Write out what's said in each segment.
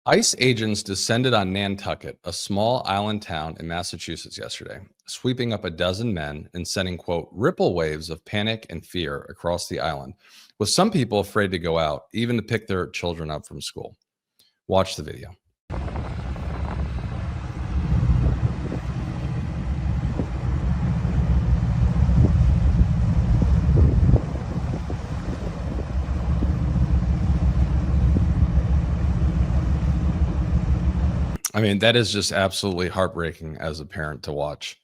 ICE agents descended on Nantucket, a small island town in Massachusetts yesterday, sweeping up a dozen men and sending, quote, ripple waves of panic and fear across the island, with some people afraid to go out, even to pick their children up from school. Watch the video. I mean, that is just absolutely heartbreaking as a parent to watch.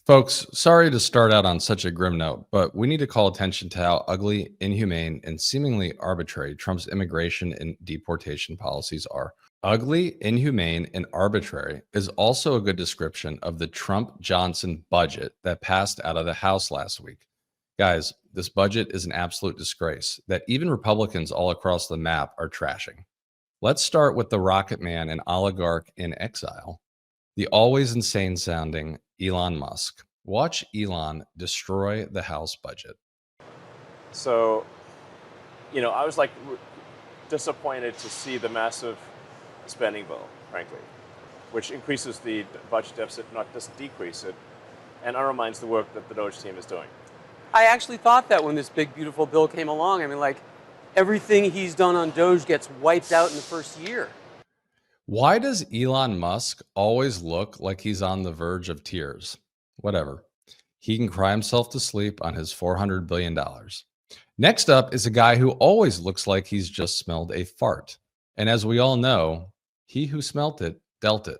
Folks, sorry to start out on such a grim note, but we need to call attention to how ugly, inhumane, and seemingly arbitrary Trump's immigration and deportation policies are. Ugly, inhumane, and arbitrary is also a good description of the Trump-Johnson budget that passed out of the House last week. Guys, this budget is an absolute disgrace that even Republicans all across the map are trashing. Let's start with the rocket man and oligarch in exile, the always insane sounding Elon Musk. Watch Elon destroy the House budget. So, I was disappointed to see the massive spending bill, frankly, which increases the budget deficit, not just decrease it, and undermines the work that the Doge team is doing. I actually thought that when this big, beautiful bill came along. I mean, everything he's done on Doge gets wiped out in the first year. Why does Elon Musk always look like he's on the verge of tears? Whatever. He can cry himself to sleep on his $400 billion. Next up is a guy who always looks like he's just smelled a fart. And as we all know, he who smelt it dealt it.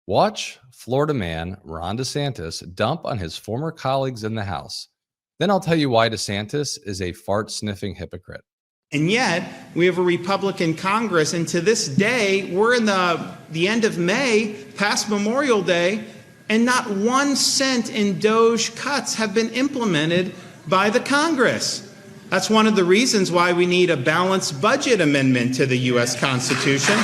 Watch Florida man Ron DeSantis dump on his former colleagues in the House. Then I'll tell you why DeSantis is a fart-sniffing hypocrite. And yet, we have a Republican Congress, and to this day, we're in the end of May, past Memorial Day, and not 1 cent in Doge cuts have been implemented by the Congress. That's one of the reasons why we need a balanced budget amendment to the U.S. Constitution.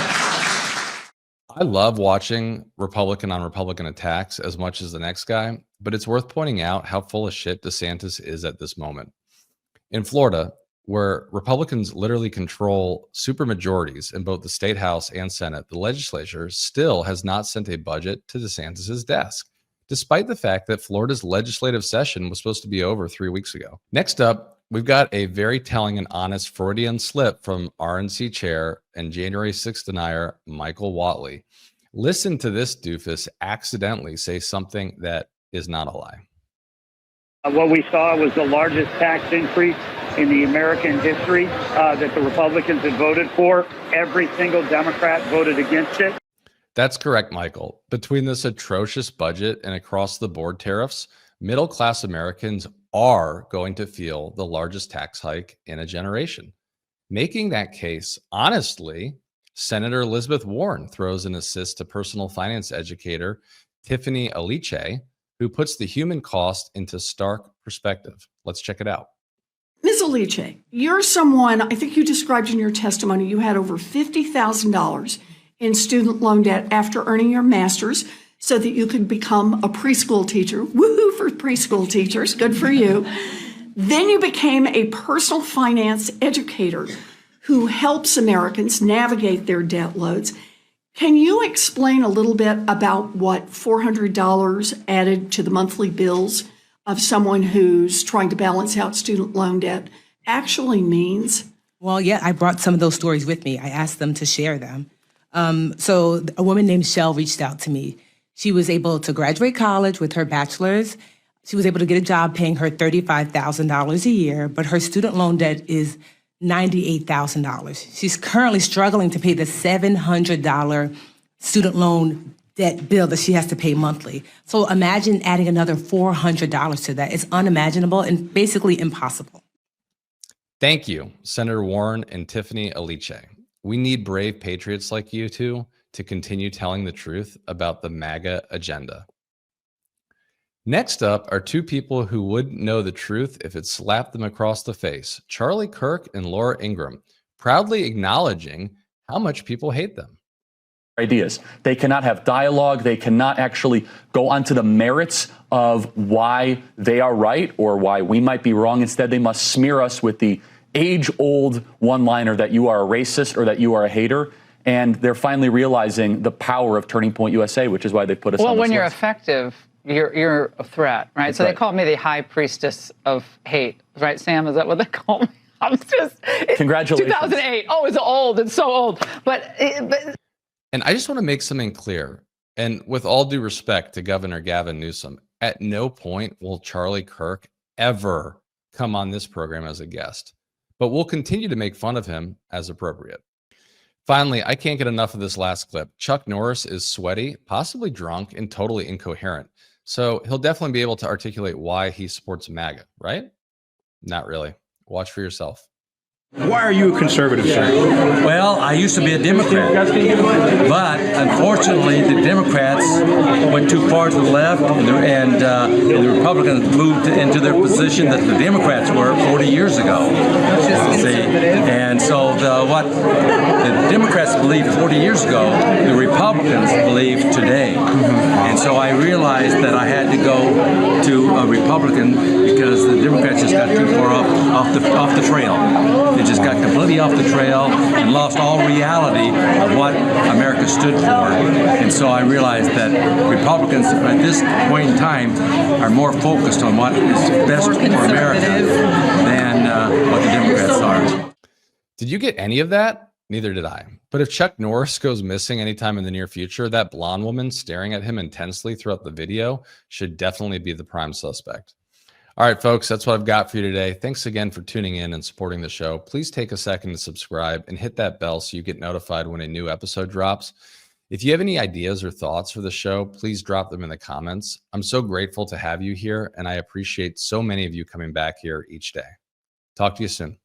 I love watching Republican on Republican attacks as much as the next guy, but it's worth pointing out how full of shit DeSantis is at this moment. In Florida, where Republicans literally control supermajorities in both the state house and Senate, the legislature still has not sent a budget to DeSantis's desk, despite the fact that Florida's legislative session was supposed to be over 3 weeks ago. Next up, we've got a very telling and honest Freudian slip from RNC chair and January 6th denier Michael Whatley. Listen to this doofus accidentally say something that is not a lie. What we saw was the largest tax increase in the American history that the Republicans had voted for. Every single Democrat voted against it. That's correct, Michael. Between this atrocious budget and across-the-board tariffs, middle-class Americans are going to feel the largest tax hike in a generation. Making that case, honestly, Senator Elizabeth Warren throws an assist to personal finance educator Tiffany Aliche, who puts the human cost into stark perspective. Let's check it out. Ms. Aliche, you're someone, I think you described in your testimony, you had over $50,000 in student loan debt after earning your master's so that you could become a preschool teacher. Woohoo for preschool teachers, good for you. Then you became a personal finance educator who helps Americans navigate their debt loads. Can you explain a little bit about what $400 added to the monthly bills of someone who's trying to balance out student loan debt actually means? Well, yeah, I brought some of those stories with me. I asked them to share them. So a woman named Shell reached out to me. She was able to graduate college with her bachelor's. She was able to get a job paying her $35,000 a year, but her student loan debt is $98,000. She's currently struggling to pay the $700 student loan debt bill that she has to pay monthly. So imagine adding another $400 to that. It's unimaginable and basically impossible. Thank you, Senator Warren and Tiffany Aliche. We need brave patriots like you two to continue telling the truth about the MAGA agenda. Next up are two people who wouldn't know the truth if it slapped them across the face, Charlie Kirk and Laura Ingraham, proudly acknowledging how much people hate them. Ideas. They cannot have dialogue. They cannot actually go onto the merits of why they are right or why we might be wrong. Instead, they must smear us with the age-old one-liner that you are a racist or that you are a hater. and they're finally realizing the power of Turning Point USA, which is why they put us on Well, this when you're list. effective, you're a threat, right? That's so right. they called me the high priestess of hate, right, Sam? Is that what they call me? I'm just... Congratulations. 2008. Oh, it's old. It's so old. But And I just want to make something clear. And with all due respect to Governor Gavin Newsom, at no point will Charlie Kirk ever come on this program as a guest. But we'll continue to make fun of him as appropriate. Finally, I can't get enough of this last clip. Chuck Norris is sweaty, possibly drunk, and totally incoherent. So he'll definitely be able to articulate why he supports MAGA, right? Not really. Watch for yourself. Why are you a conservative, sir? Well, I used to be a Democrat, but unfortunately the Democrats went too far to the left, and the Republicans moved into their position that the Democrats were 40 years ago. See, and so what the Democrats believed 40 years ago, the Republicans believe today. And so I realized that I had to go to a Republican because the Democrats just got too far off the trail. They just got completely off the trail and lost all reality of what America stood for. And so I realized that Republicans at this point in time are more focused on what is best for America than what the Democrats are. Did you get any of that? Neither did I. But if Chuck Norris goes missing anytime in the near future, that blonde woman staring at him intensely throughout the video should definitely be the prime suspect. All right, folks, that's what I've got for you today. Thanks again for tuning in and supporting the show. Please take a second to subscribe and hit that bell so you get notified when a new episode drops. If you have any ideas or thoughts for the show, please drop them in the comments. I'm so grateful to have you here, and I appreciate so many of you coming back here each day. Talk to you soon.